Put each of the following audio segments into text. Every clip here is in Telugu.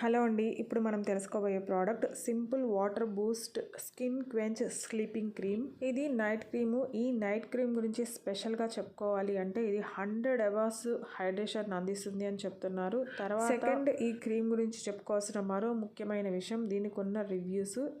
హలో అండి. ఇప్పుడు మనం తెలుసుకోబోయే product simple water Boost skin quench sleeping cream. ఇది నైట్ క్రీము. ఈ నైట్ క్రీమ్ గురించి స్పెషల్గా చెప్పుకోవాలి అంటే ఇది 100 అవర్స్ హైడ్రేషన్ అందిస్తుంది అని చెప్తున్నారు. తర్వాత సెకండ్, ఈ క్రీమ్ గురించి చెప్పుకోవాల్సిన మరో ముఖ్యమైన విషయం దీనికి ఉన్న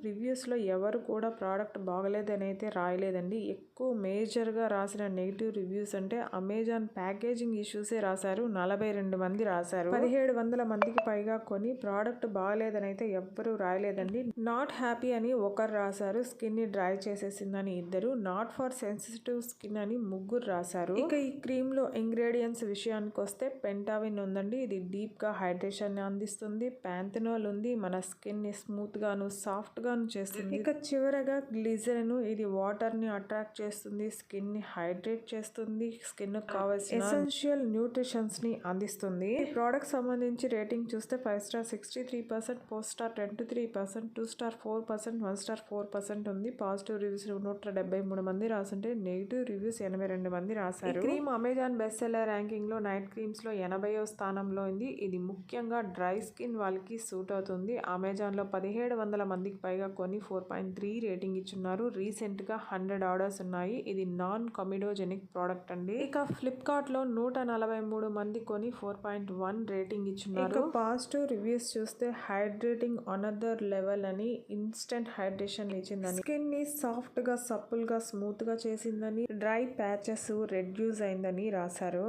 రివ్యూస్లో ఎవరు కూడా ప్రోడక్ట్ బాగలేదని అయితే రాయలేదండి. ఎక్కువ మేజర్గా రాసిన నెగిటివ్ రివ్యూస్ అంటే అమెజాన్ ప్యాకేజింగ్ ఇష్యూసే రాశారు. 42 మంది రాశారు. 1700 మందికి పైగా కొని ప్రోడక్ట్ బాగలేదని అయితే ఎవ్వరూ రాయలేదండి. నాట్ హ్యాపీ అని ఒకరు రాశారు. స్కిన్ ని డ్రై చేసేసిందని ఇద్దరు, నాట్ ఫర్ సెన్సిటివ్ స్కిన్ అని ముగ్గురు రాశారు. ఇక ఈ క్రీమ్ లో ఇంగ్రీడియంట్స్ విషయానికి వస్తే పెంటావిన్ ఉందండి. ఇది డీప్ గా హైడ్రేషన్ ని అందిస్తుంది. ప్యాంథనోల్ ఉంది, మన స్కిన్ ని స్మూత్ గాను సాఫ్ట్ గాను చేస్తుంది. ఇక చివరగా గ్లిజరిన్, ఇది వాటర్ ని అట్రాక్ట్ చేస్తుంది, స్కిన్ ని హైడ్రేట్ చేస్తుంది, స్కిన్ కావాల్సిన ఎసెన్షియల్ న్యూట్రిషన్స్ ని అందిస్తుంది. ఈ ప్రోడక్ట్ సంబంధించి రేటింగ్ చూస్తే 5 స్టార్ 63%, 4 స్టార్ 23%, 2 స్టార్ 4%, 1 స్టార్ 4% ఉంది. పాజిటివ్ రివ్యూస్ 173 మంది రాసుంటే నెగిటివ్ రివ్యూస్ 82 మంది రాశారు. ఈ cream Amazon best seller ranking లో నైట్ క్రీమ్స్ లో 80వ స్థానంలో ఉంది. ఇది ముఖ్యంగా డ్రై స్కిన్ వాళ్ళకి సూట్ అవుతుంది. అమెజాన్ లో 1700 మందికి పైగా కొని 4.3 రేటింగ్ ఇచ్చున్నారు. రీసెంట్ గా 100 ఆర్డర్స్ ఉన్నాయి. ఇది నాన్ కమిడోజెనిక్ ప్రోడక్ట్ అండి. ఇక ఫ్లిప్కార్ట్ లో 143 మంది కొని 4.1 రేటింగ్ ఇచ్చున్నారు. ఇక పాజిటివ్ రివ్యూస్ చూస్తే హైడ్రేటింగ్ అనదర్ లెవెల్ అని, ఇన్స్టెంట్ హైడ్రేషన్ ఇచ్చిందని, స్కిన్ ని సాఫ్ట్ గా సప్పుల్ గా స్మూత్ గా చేసిందని, డ్రై ప్యాచెస్ రెడ్యూస్ అయిందని రాశారు.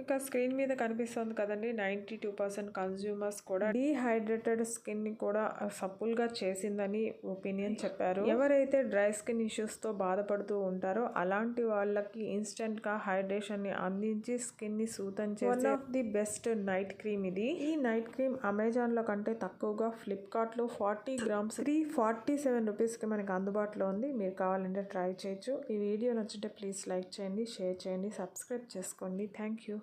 ఇక స్క్రీన్ మీద కనిపిస్తుంది కదండి, 92% కన్స్యూమర్స్ కూడా డీహైడ్రేటెడ్ స్కిన్ ని కూడా సప్పుల్ గా చేసిందని ఒపీనియన్ చెప్పారు. ఎవరైతే డ్రై స్కిన్ ఇష్యూస్ తో బాధపడుతూ ఉంటారో అలాంటి వాళ్ళకి ఇన్స్టెంట్ గా హైడ్రేషన్ ని అందించి స్కిన్ ని సూతం చేసే one of the best night cream ఇది. ఈ నైట్ క్రీమ్ అమెజాన్ లో కంటే తక్కువగా ఫ్లిప్కార్ట్ లో 40 గ్రామ్స్ 347 రూపీస్ కి మనకి అందుబాటులో ఉంది. మీరు కావాలంటే ట్రై చేయొచ్చు. ఈ వీడియో నచ్చితే ప్లీజ్ లైక్ చేయండి, షేర్ చేయండి, సబ్స్క్రైబ్ చేసుకోండి. Thank you.